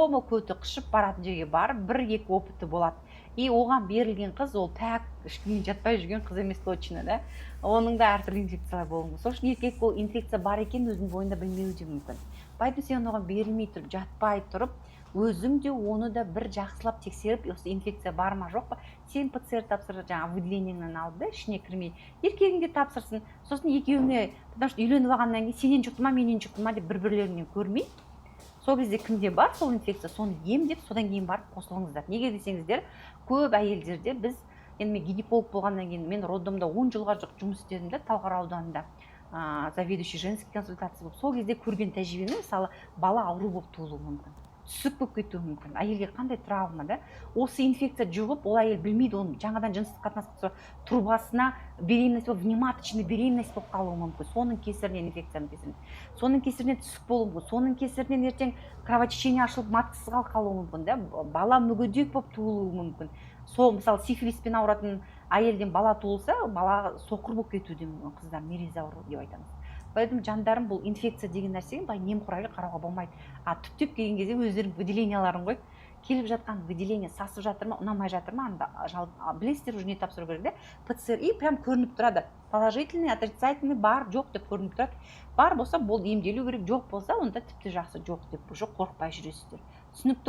Омо көті қышып баратын жерге барып, бір-екі опыты болады. И оған берілген қыз ол пәк ешкіммен жатпай жүрген қыз емес точно, да. Оның да әртүрлі инфекциялар болуы мүмкін. Сол үшін еркек ол инфекция бар екенін өзінің бойында білмеуі де мүмкін. Поэтому сен оған берілмей тұрып, жатпай тұрып, өзің де оны да бір жақсылап тексеріп, осы инфекция бар ма жоқ па, сен ПЦР тапсыр, жаңағы выделениеңнен алып, да, ішіне кірмей, еркегің де тапсырсын. Сосын екеуіңе, потому что үйленіп алғаннан кейін сенен жұқты ма, менен жұқты ма деп бір-бірлерінен көрмей, сол кезде кімде бар сол инфекция, соны емдеп, содан кейін барып қосылыңыздар. Неге десеңіздер, көп әйелдерде біз, енді мен гинеколог болғаннан кейін, мен роддомда 10 жылға жоқ жұмыс істедім да, Талғар ауданында, заведующий женский консультация болып. Сол кезде көрген тәжірибеме, мысалы, бала ауру болып туылуы мүмкін, түсіп болып кетуі мүмкін. Әйелге қандай травма, да? Осы инфекция жұғып, ол әйел білмейді, оның жаңадан жыныстық қатынас трубасына беременность болып, внематочный беременность болып қалуы мүмкін. Соның кесірінен, инфекцияның кесірінен. Соның кесірінен түсік болуы мүмкін. Соның кесірінен ертең кровотечение ашылып, маткасыз қалуы мүмкін, да? Бала мүгедек болып туылуы мүмкін. Сол, мысалы, сифилиспен ауыратын әйелден бала туылса, бала соқыр болып кетуі мүмкін, қыздар мерезауыр деп айтамыз. Поэтому жандарым, бұл инфекция деген нәрсеге былай немқұрайлы қарауға болмайды. Түптеп келген кезде өздерінің выделенияларын қойып, келіп жатқан выделение сасып жатыр ма, ұнамай жатыр ма, білесіздер уже не тапсыру керек, да? ПЦР, и прям көрініп тұрады. Положительный, отрицательный, бар, жоқ деп көрініп тұрады. Бар болса, болды, емделу керек, жоқ болса, онда тіпті жақсы, жоқ деп, уже қорықпай жүресіздер. Түсінікті.